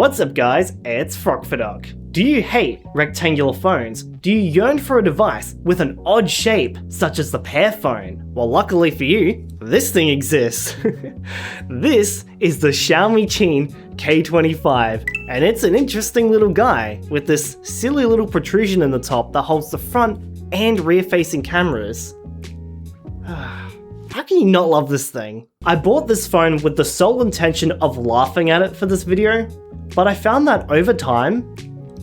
What's up guys, it's Findon. Do you hate rectangular phones? Do you yearn for a device with an odd shape, such as the pear phone? Well, luckily for you, this thing exists. This is the Xiaomi K25, and it's an interesting little guy with this silly little protrusion in the top that holds the front and rear facing cameras. How can you not love this thing? I bought this phone with the sole intention of laughing at it for this video, but I found that over time,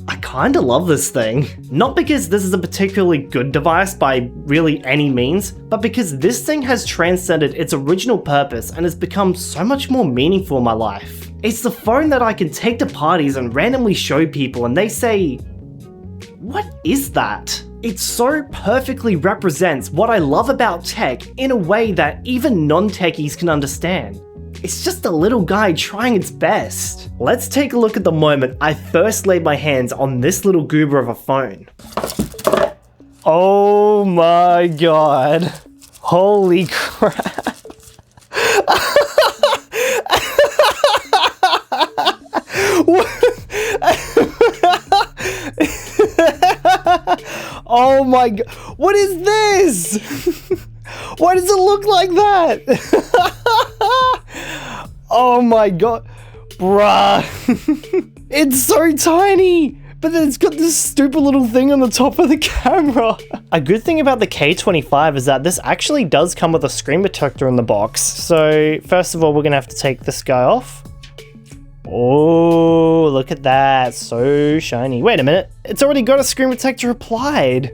I kinda love this thing. Not because this is a particularly good device by really any means, but because this thing has transcended its original purpose and has become so much more meaningful in my life. It's the phone that I can take to parties and randomly show people and they say, "What is that?" It so perfectly represents what I love about tech in a way that even non-techies can understand. It's just a little guy trying its best. Let's take a look at the moment I first laid my hands on this little goober of a phone. Oh my god. Holy crap. Oh my god. What is this? Why does it look like that? Oh my god. Bruh. It's so tiny. But then it's got this stupid little thing on the top of the camera. A good thing about the K25 is that this actually does come with a screen protector in the box. So first of all, we're gonna have to take this guy off. Oh, look at that. So shiny. Wait a minute. It's already got a screen protector applied.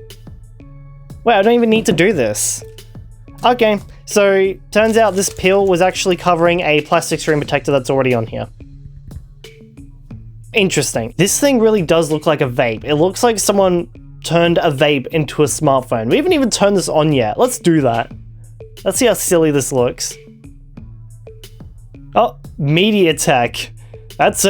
Wait, I don't even need to do this. Okay, so turns out this peel was actually covering a plastic screen protector that's already on here. Interesting. This thing really does look like a vape. It looks like someone turned a vape into a smartphone. We haven't even turned this on yet. Let's do that. Let's see how silly this looks. Oh, MediaTek. That's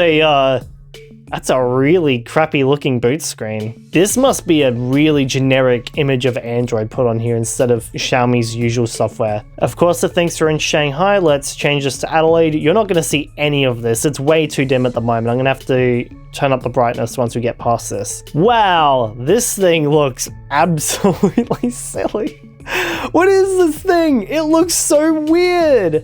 a really crappy looking boot screen. This must be a really generic image of Android put on here instead of Xiaomi's usual software. Of course, if things are in Shanghai, let's change this to Adelaide. You're not gonna see any of this. It's way too dim at the moment. I'm gonna have to turn up the brightness once we get past this. Wow, this thing looks absolutely silly. What is this thing? It looks so weird.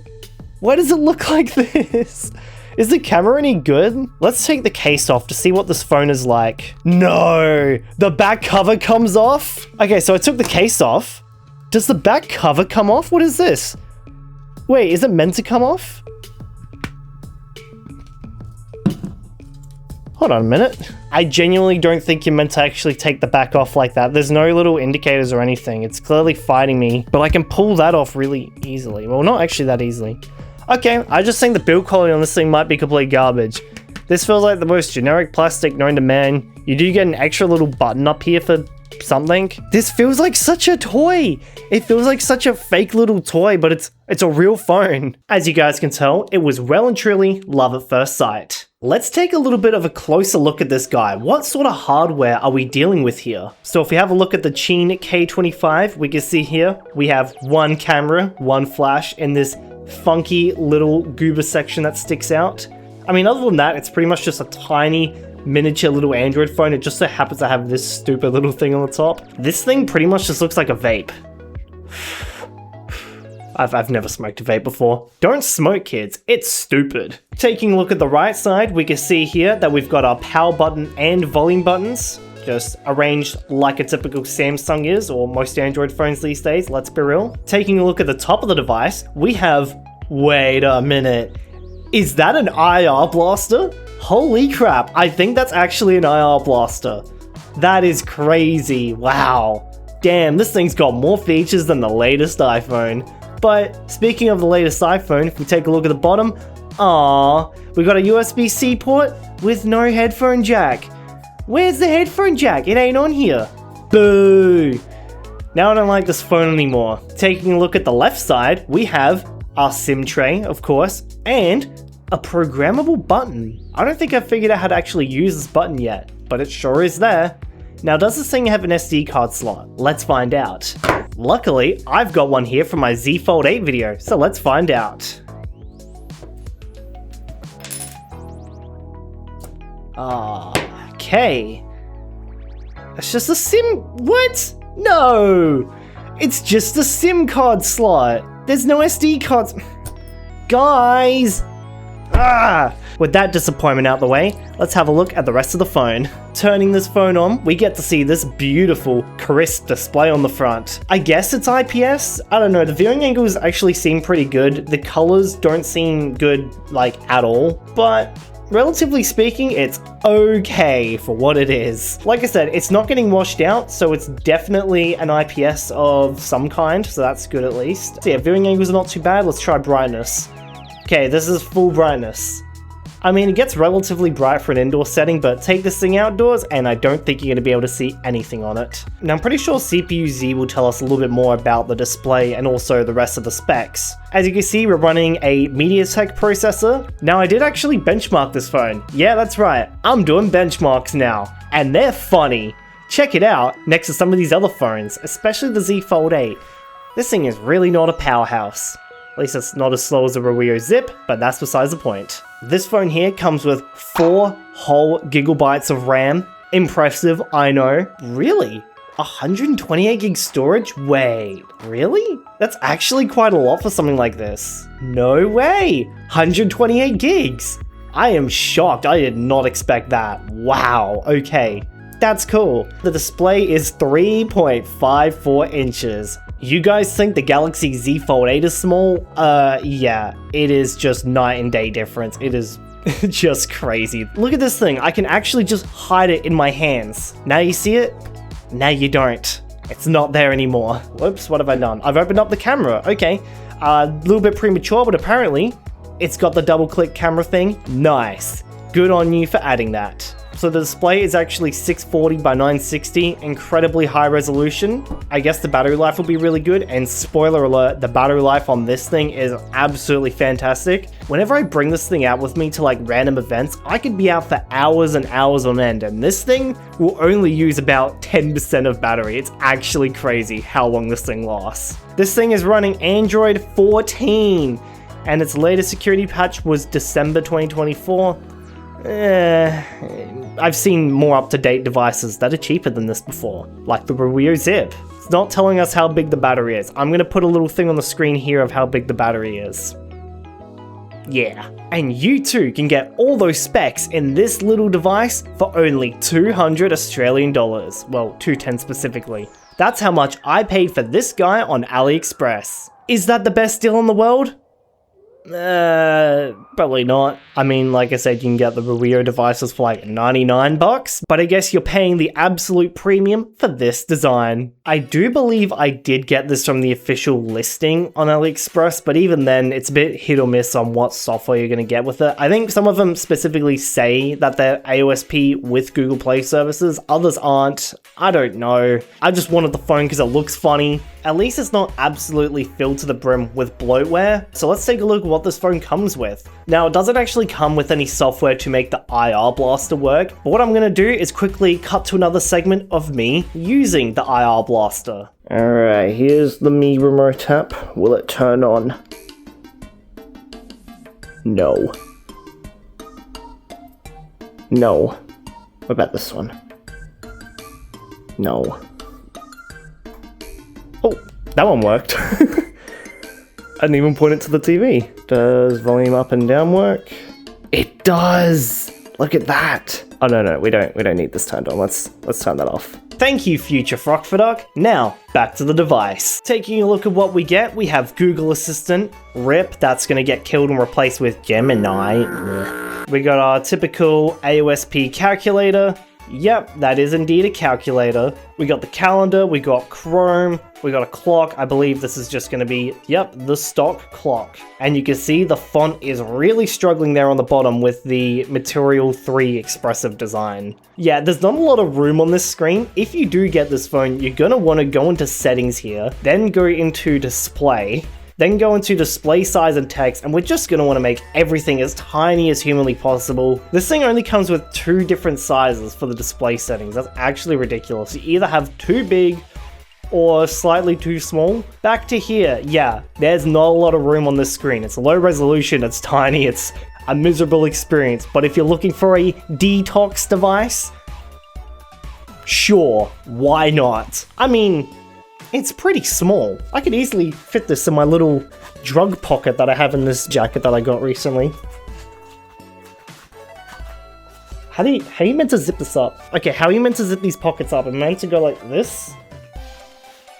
Why does it look like this? Is the camera any good? Let's take the case off to see what this phone is like. No, the back cover comes off? Okay, so I took the case off. Does the back cover come off? What is this? Wait, is it meant to come off? Hold on a minute. I genuinely don't think you're meant to actually take the back off like that. There's no little indicators or anything. It's clearly fighting me, but I can pull that off really easily. Well, not actually that easily. Okay, I just think the build quality on this thing might be complete garbage. This feels like the most generic plastic known to man. You do get an extra little button up here for something. This feels like such a toy. It feels like such a fake little toy, but it's a real phone. As you guys can tell, it was well and truly love at first sight. Let's take a little bit of a closer look at this guy. What sort of hardware are we dealing with here? So if we have a look at the K25, we can see here, we have one camera, one flash, and this funky little goober section that sticks out. I mean, other than that, it's pretty much just a tiny miniature little Android phone. It just so happens to have this stupid little thing on the top. This thing pretty much just looks like a vape. I've never smoked a vape before. Don't smoke, kids. It's stupid. Taking a look at the right side, we can see here that we've got our power button and volume buttons, just arranged like a typical Samsung is, or most Android phones these days, let's be real. Taking a look at the top of the device, we have, wait a minute, is that an IR blaster? Holy crap, I think that's actually an IR blaster. That is crazy, wow. Damn, this thing's got more features than the latest iPhone. But speaking of the latest iPhone, if we take a look at the bottom, we got a USB-C port with no headphone jack. Where's the headphone jack? It ain't on here. Boo! Now I don't like this phone anymore. Taking a look at the left side, we have our SIM tray, of course, and a programmable button. I don't think I've figured out how to actually use this button yet, but it sure is there. Now, does this thing have an SD card slot? Let's find out. Luckily, I've got one here from my Z Fold 8 video, so let's find out. Okay. It's just a SIM. What? No! It's just a SIM card slot. There's no SD cards. Guys! With that disappointment out the way, let's have a look at the rest of the phone. Turning this phone on, we get to see this beautiful, crisp display on the front. I guess it's IPS? I don't know, the viewing angles actually seem pretty good. The colors don't seem good, like, at all. But relatively speaking, it's okay for what it is. Like I said, it's not getting washed out, so it's definitely an IPS of some kind, so that's good at least. So yeah, viewing angles are not too bad. Let's try brightness. Okay, this is full brightness. I mean, it gets relatively bright for an indoor setting, but take this thing outdoors and I don't think you're going to be able to see anything on it. Now, I'm pretty sure CPU-Z will tell us a little bit more about the display and also the rest of the specs. As you can see, we're running a MediaTek processor. Now, I did actually benchmark this phone. Yeah, that's right. I'm doing benchmarks now, and they're funny. Check it out next to some of these other phones, especially the Z Fold 8. This thing is really not a powerhouse. At least it's not as slow as a Ruio Zip, but that's besides the point. This phone here comes with 4 whole gigabytes of RAM. Impressive, I know. Really? 128 gig storage? Wait, really? That's actually quite a lot for something like this. No way! 128 gigs! I am shocked, I did not expect that. Wow, okay. That's cool. The display is 3.54 inches. You guys think the Galaxy Z Fold 8 is small? Yeah, it is just night and day difference. It is just crazy. Look at this thing. I can actually just hide it in my hands. Now you see it? Now you don't. It's not there anymore. Whoops, what have I done? I've opened up the camera. Okay, a little bit premature, but apparently it's got the double click camera thing. Nice. Good on you for adding that. So the display is actually 640 by 960, incredibly high resolution. I guess the battery life will be really good, and spoiler alert, the battery life on this thing is absolutely fantastic. Whenever I bring this thing out with me to like random events, I could be out for hours and hours on end, and this thing will only use about 10% of battery. It's actually crazy how long this thing lasts. This thing is running Android 14, and its latest security patch was December 2024. I've seen more up-to-date devices that are cheaper than this before, like the Ruio Zip. It's not telling us how big the battery is. I'm gonna put a little thing on the screen here of how big the battery is. Yeah, and you too can get all those specs in this little device for only 200 Australian dollars. Well, 210 specifically. That's how much I paid for this guy on AliExpress. Is that the best deal in the world? Probably not. I mean, like I said, you can get the Ruio devices for like 99 bucks, but I guess you're paying the absolute premium for this design. I do believe I did get this from the official listing on AliExpress, but even then, it's a bit hit or miss on what software you're going to get with it. I think some of them specifically say that they're AOSP with Google Play services, others aren't. I don't know. I just wanted the phone because it looks funny. At least it's not absolutely filled to the brim with bloatware. So let's take a look at what this phone comes with. Now, it doesn't actually come with any software to make the IR blaster work, but what I'm going to do is quickly cut to another segment of me using the IR blaster. Alright, here's the Mi remote app. Will it turn on? No. No. What about this one? No. Oh, that one worked. I didn't even point it to the TV. Does volume up and down work? It does! Look at that! Oh no, we don't need this turned on. Let's turn that off. Thank you, future Frogfaduck. Now, back to the device. Taking a look at what we get, we have Google Assistant. RIP, that's gonna get killed and replaced with Gemini. We got our typical AOSP calculator. Yep, that is indeed a calculator. We got the calendar, we got Chrome, we got a clock. I believe this is just going to be, yep, the stock clock. And you can see the font is really struggling there on the bottom with the Material 3 expressive design. Yeah, there's not a lot of room on this screen. If you do get this phone, you're going to want to go into settings here, then go into display. Then go into display size and text, and we're just going to want to make everything as tiny as humanly possible. This thing only comes with 2 different sizes for the display settings. That's actually ridiculous. You either have too big or slightly too small. Back to here, yeah, there's not a lot of room on this screen. It's low resolution, it's tiny, it's a miserable experience. But if you're looking for a detox device, sure, why not? I mean, it's pretty small. I could easily fit this in my little drug pocket that I have in this jacket that I got recently. How are you meant to zip this up? Okay, how are you meant to zip these pockets up? I'm meant to go like this?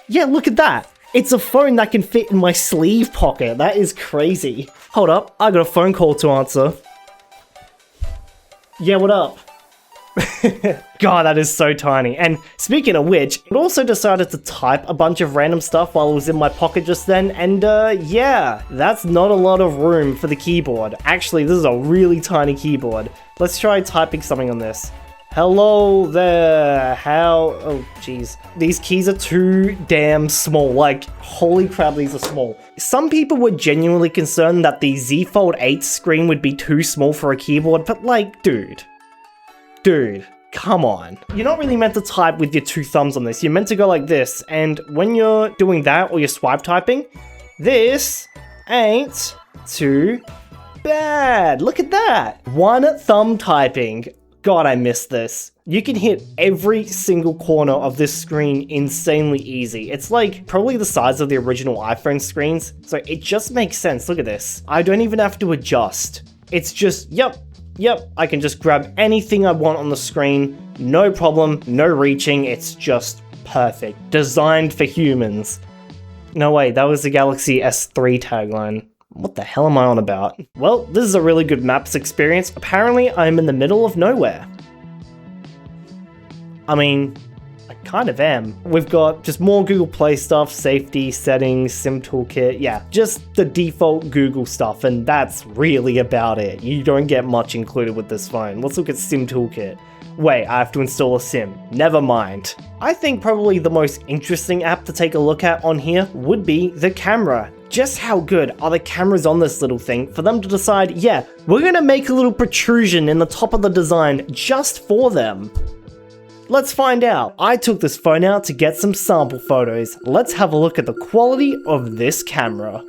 Yeah, look at that! It's a phone that can fit in my sleeve pocket. That is crazy. Hold up, I got a phone call to answer. Yeah, what up? God, that is so tiny. And speaking of which, it also decided to type a bunch of random stuff while it was in my pocket just then, and yeah, that's not a lot of room for the keyboard. Actually, this is a really tiny keyboard. Let's try typing something on this. Hello there, oh jeez. These keys are too damn small, like, holy crap, these are small. Some people were genuinely concerned that the Z Fold 8 screen would be too small for a keyboard, but like, dude, come on. You're not really meant to type with your two thumbs on this, you're meant to go like this, and when you're doing that or you're swipe typing, this ain't too bad. Look at that. One thumb typing. God, I miss this. You can hit every single corner of this screen insanely easy. It's like probably the size of the original iPhone screens, so it just makes sense. Look at this. I don't even have to adjust. It's just, yep, I can just grab anything I want on the screen, no problem, no reaching, it's just perfect. Designed for humans. No way, that was the Galaxy S3 tagline. What the hell am I on about? Well, this is a really good maps experience. Apparently, I'm in the middle of nowhere. I mean, I kind of am. We've got just more Google Play stuff, safety, settings, SIM toolkit, yeah, just the default Google stuff, and that's really about it. You don't get much included with this phone. Let's look at SIM toolkit. Wait, I have to install a SIM. Never mind. I think probably the most interesting app to take a look at on here would be the camera. Just how good are the cameras on this little thing for them to decide, yeah, we're gonna make a little protrusion in the top of the design just for them? Let's find out. I took this phone out to get some sample photos. Let's have a look at the quality of this camera.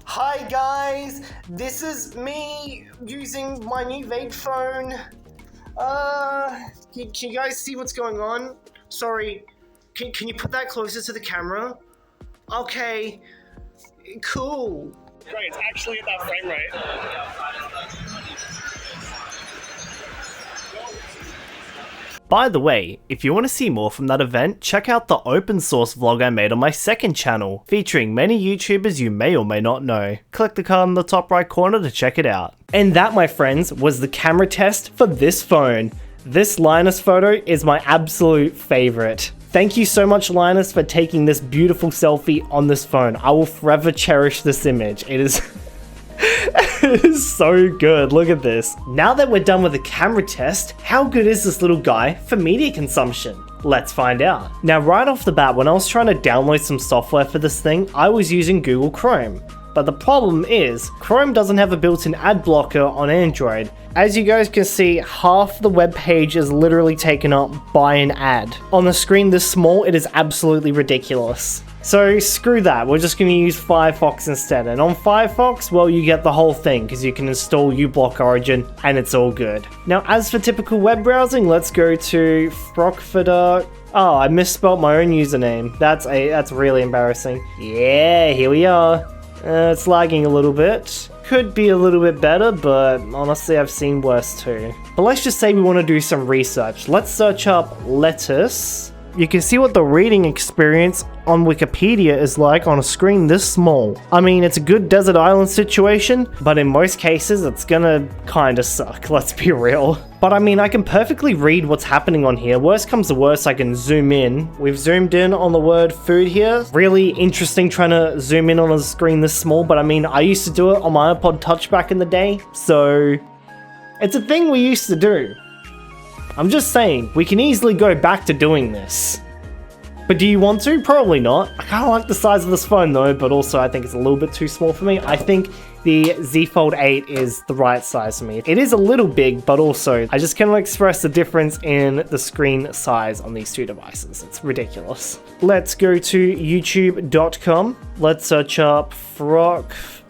Hi guys, this is me using my new vape phone. Can you guys see what's going on? Sorry, can you put that closer to the camera? Okay, cool. Great, it's actually at that frame rate. By the way, if you want to see more from that event, check out the open source vlog I made on my second channel, featuring many YouTubers you may or may not know. Click the card in the top right corner to check it out. And that, my friends, was the camera test for this phone. This Linus photo is my absolute favorite. Thank you so much, Linus, for taking this beautiful selfie on this phone. I will forever cherish this image. It is... It is so good, look at this. Now that we're done with the camera test, how good is this little guy for media consumption? Let's find out. Now, right off the bat, when I was trying to download some software for this thing, I was using Google Chrome. But the problem is, Chrome doesn't have a built-in ad blocker on Android. As you guys can see, half the web page is literally taken up by an ad. On a screen this small, it is absolutely ridiculous. So screw that, we're just going to use Firefox instead. And on Firefox, well, you get the whole thing because you can install uBlock Origin and it's all good. Now, as for typical web browsing, let's go to Frogfeder. Oh, I misspelled my own username. That's really embarrassing. Yeah, here we are. It's lagging a little bit. Could be a little bit better, but honestly I've seen worse too. But let's just say we want to do some research. Let's search up lettuce. You can see what the reading experience on Wikipedia is like on a screen this small. I mean, it's a good desert island situation, but in most cases it's gonna kinda suck, let's be real. But I mean, I can perfectly read what's happening on here. Worst comes to worst, I can zoom in. We've zoomed in on the word food here. Really interesting trying to zoom in on a screen this small, but I mean, I used to do it on my iPod Touch back in the day, so it's a thing we used to do. I'm just saying, we can easily go back to doing this. But do you want to? Probably not. I kind of like the size of this phone though, but also I think it's a little bit too small for me. I think the Z Fold 8 is the right size for me. It is a little big, but also I just cannot express the difference in the screen size on these two devices. It's ridiculous. Let's go to youtube.com. Let's search up Frogfeder.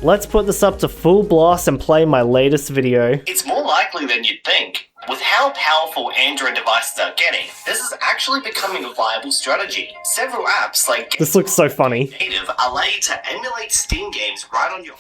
Let's put this up to full blast and play my latest video. It's more likely than you'd think. With how powerful Android devices are getting, this is actually becoming a viable strategy. Several apps like This looks so funny. Native allow you to emulate Steam games right on your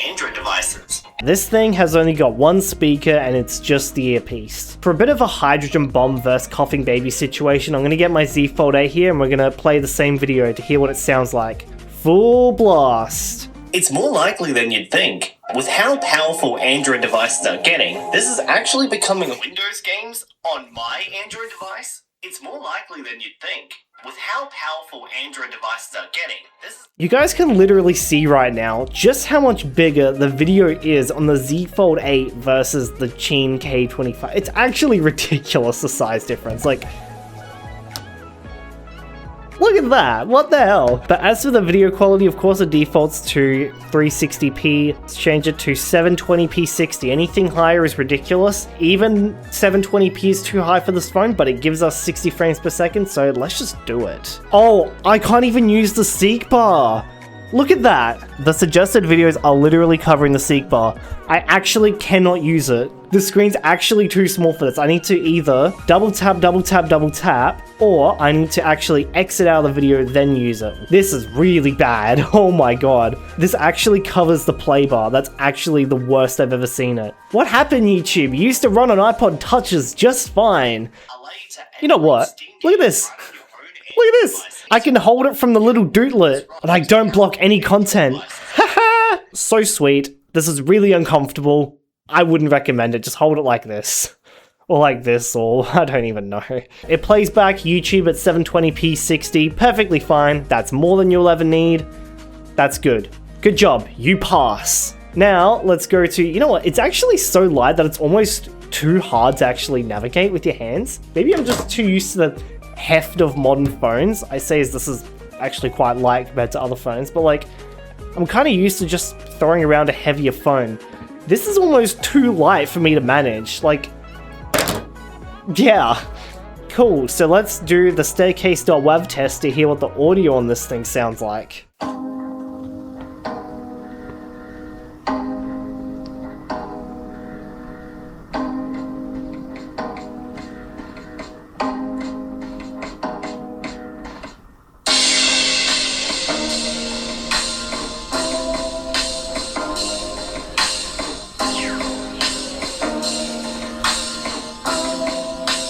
Android devices. This thing has only got one speaker and it's just the earpiece. For a bit of a hydrogen bomb versus coughing baby situation, I'm going to get my Z Fold 8 here and we're going to play the same video to hear what it sounds like. Full blast. It's more likely than you'd think. With how powerful Android devices are getting, this is actually becoming a Windows games on my Android device. It's more likely than you'd think. With how powerful Android devices are getting, this is... You guys can literally see right now just how much bigger the video is on the Z Fold 8 versus the Xiaomi K25. It's actually ridiculous, the size difference. Like, look at that, what the hell? But as for the video quality, of course it defaults to 360p. Let's change it to 720p 60. Anything higher is ridiculous. Even 720p is too high for this phone, but it gives us 60 frames per second, so let's just do it. Oh, I can't even use the seek bar. Look at that! The suggested videos are literally covering the seek bar. I actually cannot use it. The screen's actually too small for this. I need to either double tap, or I need to actually exit out of the video, then use it. This is really bad. Oh my god. This actually covers the play bar. That's actually the worst I've ever seen it. What happened, YouTube? You used to run on iPod Touches just fine. You know what? Look at this. Look at this! I can hold it from the little dootlet, and I don't block any content. Haha! So sweet. This is really uncomfortable. I wouldn't recommend it. Just hold it like this. Or like this, or I don't even know. It plays back YouTube at 720p 60. Perfectly fine. That's more than you'll ever need. That's good. Good job. You pass. Now, let's go to... You know what? It's actually so light that it's almost too hard to actually navigate with your hands. Maybe I'm just too used to the heft of modern phones. I say this is actually quite light compared to other phones, but like, I'm kind of used to just throwing around a heavier phone. This is almost too light for me to manage. Like, yeah. Cool, so let's do the staircase.wav test to hear what the audio on this thing sounds like.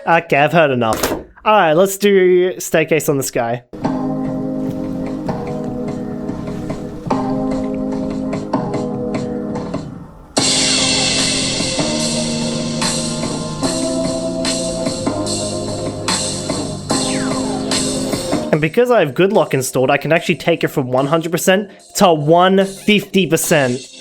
Okay, I've heard enough. Alright, let's do staircase on this guy. And because I have good lock installed, I can actually take it from 100% to 150%.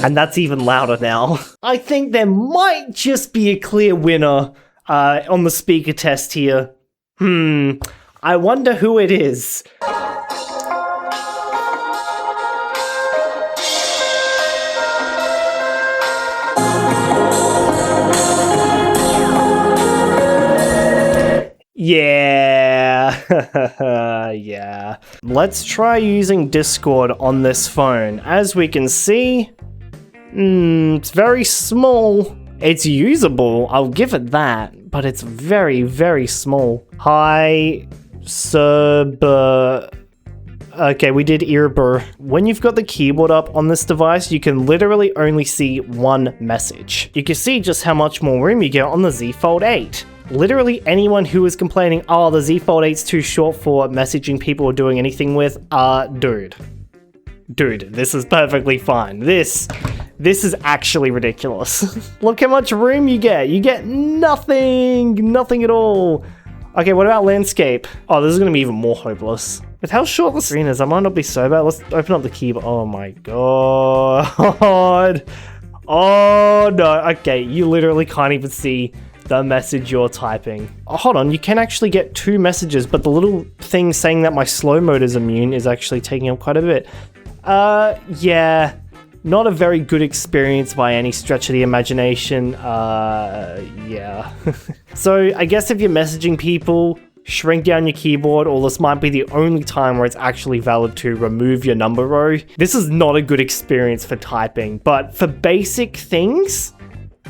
And that's even louder now. I think there might just be a clear winner on the speaker test here. I wonder who it is. Yeah, yeah. Let's try using Discord on this phone. As we can see, it's very small. It's usable, I'll give it that, but it's very, very small. Hi, sub. Okay, we did earbur. When you've got the keyboard up on this device, you can literally only see one message. You can see just how much more room you get on the Z Fold 8. Literally anyone who is complaining, oh, the Z Fold 8's too short for messaging people or doing anything with, dude, this is perfectly fine. This is actually ridiculous. Look how much room you get. You get nothing at all. Okay, what about landscape? Oh, this is gonna be even more hopeless. With how short the screen is, I might not be so bad. Let's open up the keyboard. Oh my god. Oh no, okay, you literally can't even see the message you're typing. Oh, hold on, you can actually get 2 messages, but the little thing saying that my slow mode is immune is actually taking up quite a bit. Yeah, not a very good experience by any stretch of the imagination. Yeah. So I guess if you're messaging people, shrink down your keyboard, or this might be the only time where it's actually valid to remove your number row. This is not a good experience for typing, but for basic things,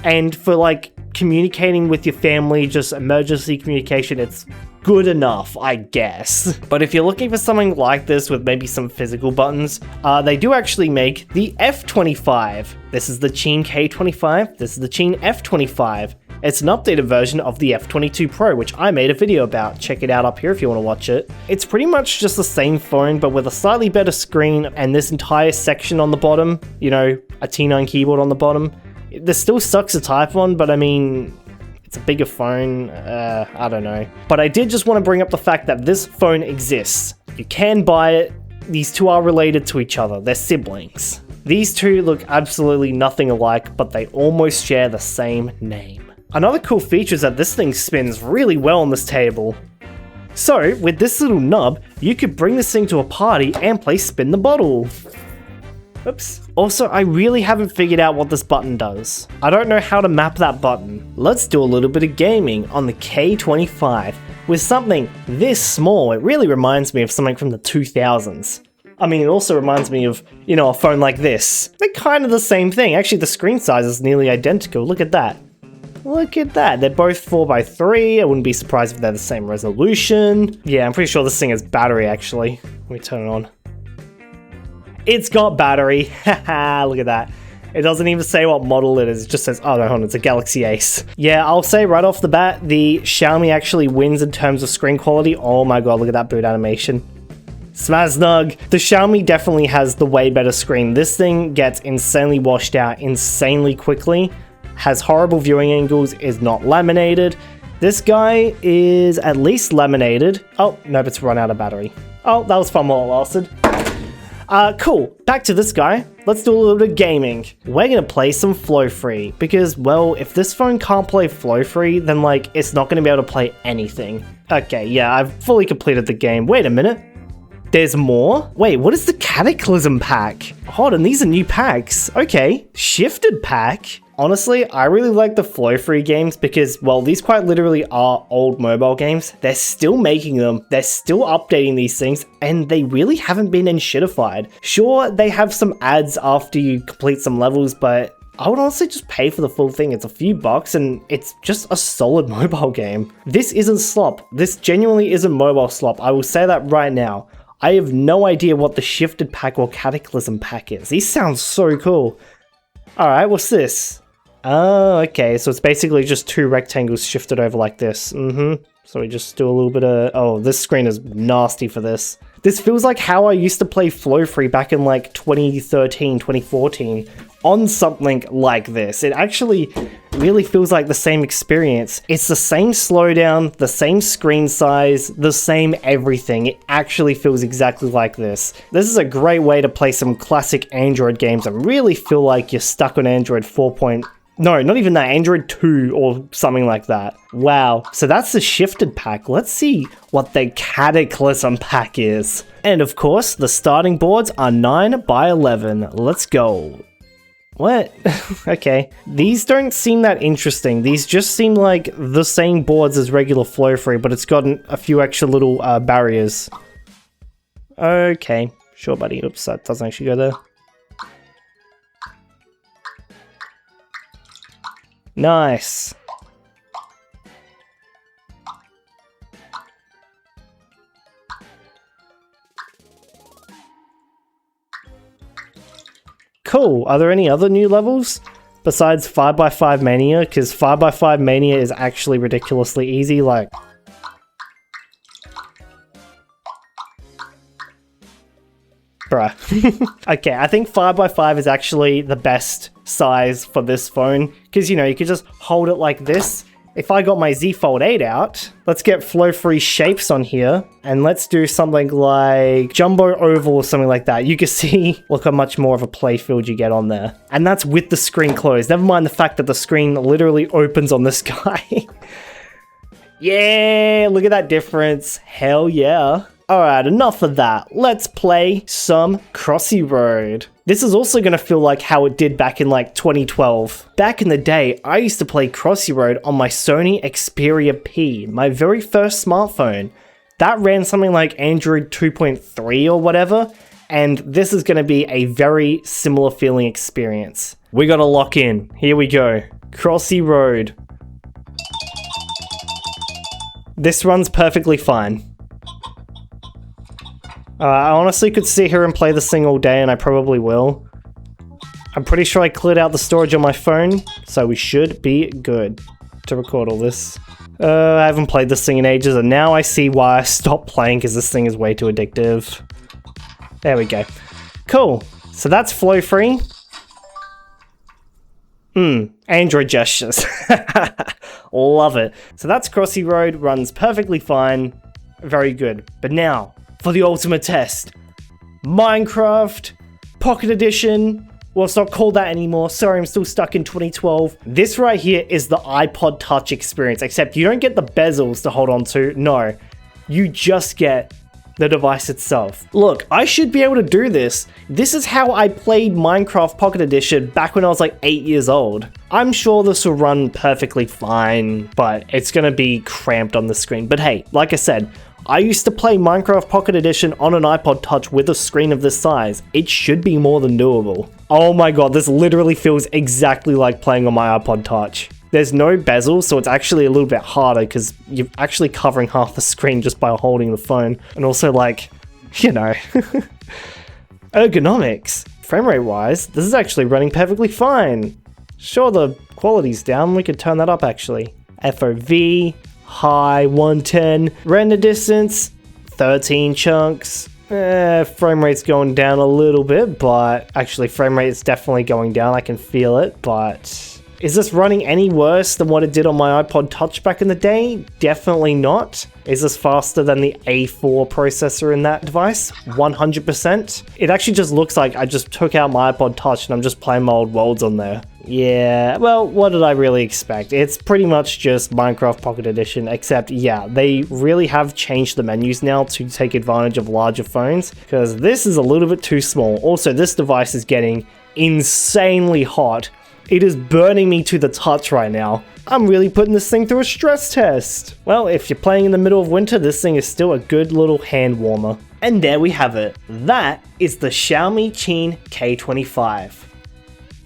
and for like communicating with your family, just emergency communication, it's good enough, I guess. But if you're looking for something like this with maybe some physical buttons, they do actually make the F25. This is the Qin K25, this is the Qin F25. It's an updated version of the F22 Pro, which I made a video about. Check it out up here if you want to watch it. It's pretty much just the same phone, but with a slightly better screen and this entire section on the bottom, you know, a T9 keyboard on the bottom. This still sucks to type on, but I mean, it's a bigger phone, I don't know. But I did just want to bring up the fact that this phone exists. You can buy it. These two are related to each other. They're siblings. These two look absolutely nothing alike, but they almost share the same name. Another cool feature is that this thing spins really well on this table. So, with this little nub, you could bring this thing to a party and play Spin the Bottle. Oops. Also, I really haven't figured out what this button does. I don't know how to map that button. Let's do a little bit of gaming on the K25. With something this small, it really reminds me of something from the 2000s. I mean, it also reminds me of, you know, a phone like this. They're kind of the same thing. Actually, the screen size is nearly identical. Look at that. Look at that. They're both 4x3. I wouldn't be surprised if they're the same resolution. Yeah, I'm pretty sure this thing has battery, actually. Let me turn it on. It's got battery. Haha, look at that. It doesn't even say what model it is. It just says, oh no, hold on, it's a Galaxy Ace. Yeah, I'll say right off the bat, the Xiaomi actually wins in terms of screen quality. Oh my god, look at that boot animation. Smaznug. The Xiaomi definitely has the way better screen. This thing gets insanely washed out insanely quickly. Has horrible viewing angles, is not laminated. This guy is at least laminated. Oh, nope, it's run out of battery. Oh, that was fun while it lasted. Cool. Back to this guy. Let's do a little bit of gaming. We're gonna play some Flow Free because, well, if this phone can't play Flow Free, then like it's not gonna be able to play anything. Okay, yeah, I've fully completed the game. Wait a minute. There's more? Wait, what is the Cataclysm pack? Hold on, these are new packs. Okay, Shifted pack. Honestly, I really like the Flow Free games because, well, these quite literally are old mobile games. They're still making them, they're still updating these things, and they really haven't been enshittified. Sure, they have some ads after you complete some levels, but I would honestly just pay for the full thing. It's a few bucks and it's just a solid mobile game. This isn't slop. This genuinely isn't mobile slop. I will say that right now. I have no idea what the Shifted pack or Cataclysm pack is. These sound so cool. Alright, what's this? Oh, okay, so it's basically just 2 rectangles shifted over like this. So we just do a little bit of... Oh, this screen is nasty for this. This feels like how I used to play Flow Free back in like 2013, 2014 on something like this. It actually really feels like the same experience. It's the same slowdown, the same screen size, the same everything. It actually feels exactly like this. This is a great way to play some classic Android games and really feel like you're stuck on Android 4. No, not even that, Android 2 or something like that. Wow, so that's the shifted pack. Let's see what the Cataclysm pack is. And of course, the starting boards are 9 by 11. Let's go. What? Okay. These don't seem that interesting. These just seem like the same boards as regular Flow Free, but it's gotten a few extra little barriers. Okay, sure buddy. Oops, that doesn't actually go there. Nice. Cool. Are there any other new levels besides 5x5 Mania? Because 5x5 Mania is actually ridiculously easy, like... Bruh. Okay, I think 5x5 is actually the best size for this phone, because, you know, you could just hold it like this. If I got my Z Fold 8 out, let's get flow-free shapes on here, and let's do something like Jumbo Oval or something like that. You can see, look how much more of a play field you get on there. And that's with the screen closed. Never mind the fact that the screen literally opens on this guy. Yeah, look at that difference. Hell yeah. Alright, enough of that. Let's play some Crossy Road. This is also going to feel like how it did back in like 2012. Back in the day, I used to play Crossy Road on my Sony Xperia P, my very first smartphone. That ran something like Android 2.3 or whatever, and this is going to be a very similar feeling experience. We got to lock in. Here we go. Crossy Road. This runs perfectly fine. I honestly could sit here and play this thing all day, and I probably will. I'm pretty sure I cleared out the storage on my phone, so we should be good to record all this. I haven't played this thing in ages, and now I see why I stopped playing, because this thing is way too addictive. There we go. Cool. So that's flow-free. Android gestures. Love it. So that's Crossy Road, runs perfectly fine. Very good. But now, for the ultimate test. Minecraft Pocket Edition. Well, it's not called that anymore. Sorry, I'm still stuck in 2012. This right here is the iPod Touch experience, except you don't get the bezels to hold on to. No, you just get the device itself. Look, I should be able to do this. This is how I played Minecraft Pocket Edition back when I was like 8 years old. I'm sure this will run perfectly fine, but it's gonna be cramped on the screen. But hey, like I said, I used to play Minecraft Pocket Edition on an iPod Touch with a screen of this size. It should be more than doable. Oh my god, this literally feels exactly like playing on my iPod Touch. There's no bezel, so it's actually a little bit harder because you're actually covering half the screen just by holding the phone. And also, like, you know, ergonomics. Frame rate wise, this is actually running perfectly fine. Sure, the quality's down. We could turn that up actually. FOV, high 110. Render distance, 13 chunks. Frame rate's going down a little bit, but actually frame rate is definitely going down. I can feel it, but... Is this running any worse than what it did on my iPod Touch back in the day? Definitely not. Is this faster than the A4 processor in that device? 100%. It actually just looks like I just took out my iPod Touch and I'm just playing my old worlds on there. Yeah, well, what did I really expect? It's pretty much just Minecraft Pocket Edition, except, yeah, they really have changed the menus now to take advantage of larger phones, because this is a little bit too small. Also, this device is getting insanely hot. It is burning me to the touch right now. I'm really putting this thing through a stress test. Well, if you're playing in the middle of winter, this thing is still a good little hand warmer. And there we have it. That is the Xiaomi K25.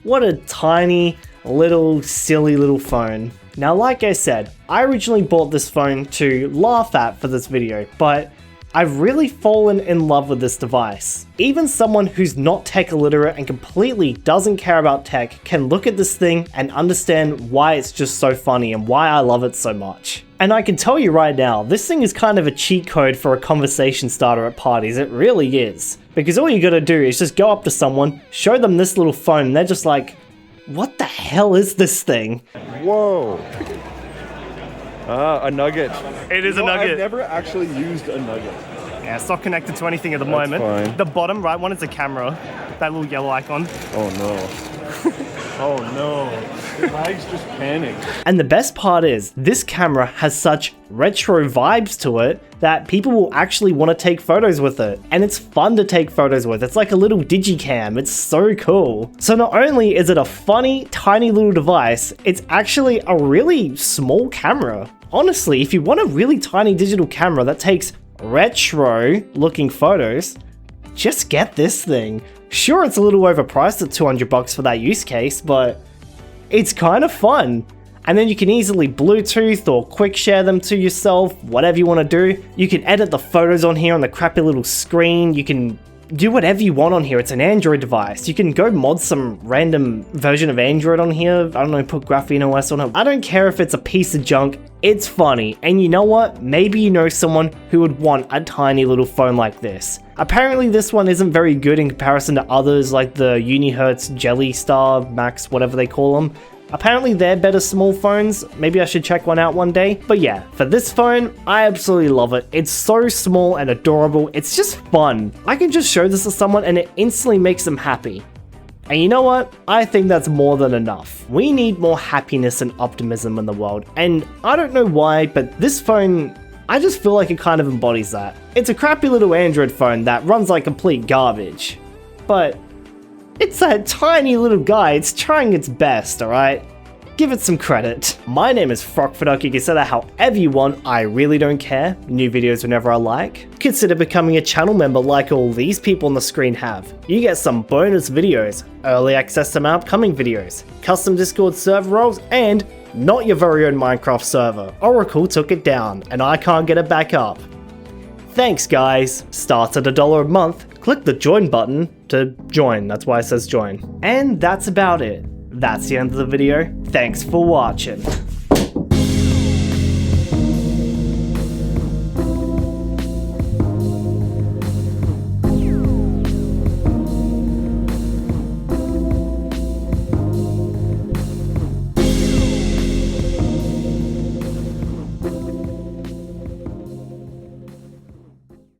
What a tiny, little, silly little phone. Now, like I said, I originally bought this phone to laugh at for this video, but I've really fallen in love with this device. Even someone who's not tech illiterate and completely doesn't care about tech can look at this thing and understand why it's just so funny and why I love it so much. And I can tell you right now, this thing is kind of a cheat code for a conversation starter at parties, it really is. Because all you gotta do is just go up to someone, show them this little phone, and they're just like, what the hell is this thing? Whoa. A nugget. It is a nugget. I've never actually used a nugget. Yeah, it's not connected to anything at the That's moment. fine. The bottom right one is a camera. That little yellow icon. Oh no. Oh no. The bag's just panning. And the best part is, this camera has such retro vibes to it that people will actually want to take photos with it. And it's fun to take photos with. It's like a little digicam. It's so cool. So not only is it a funny, tiny little device, it's actually a really small camera. Honestly, if you want a really tiny digital camera that takes retro looking photos, just get this thing. Sure, it's a little overpriced at $200 for that use case, but it's kind of fun. And then you can easily Bluetooth or quick share them to yourself, whatever you want to do. You can edit the photos on here on the crappy little screen. You can do whatever you want on here. It's an Android device. You can go mod some random version of Android on here. I don't know, put Graphene OS on it. I don't care if it's a piece of junk. It's funny. And you know what? Maybe you know someone who would want a tiny little phone like this. Apparently this one isn't very good in comparison to others like the Unihertz Jelly Star Max, whatever they call them. Apparently they're better small phones. Maybe I should check one out one day. But yeah, for this phone, I absolutely love it. It's so small and adorable. It's just fun. I can just show this to someone and it instantly makes them happy. And you know what? I think that's more than enough. We need more happiness and optimism in the world. And I don't know why, but this phone, I just feel like it kind of embodies that. It's a crappy little Android phone that runs like complete garbage. But it's that tiny little guy, it's trying its best, alright? Give it some credit. My name is Frogfaduck, you can say that however you want, I really don't care. New videos whenever I like. Consider becoming a channel member like all these people on the screen have. You get some bonus videos, early access to my upcoming videos, custom Discord server roles, and not your very own Minecraft server. Oracle took it down, and I can't get it back up. Thanks guys. Starts at $1 a month. Click the join button to join, that's why it says join. And that's about it. That's the end of the video. Thanks for watching.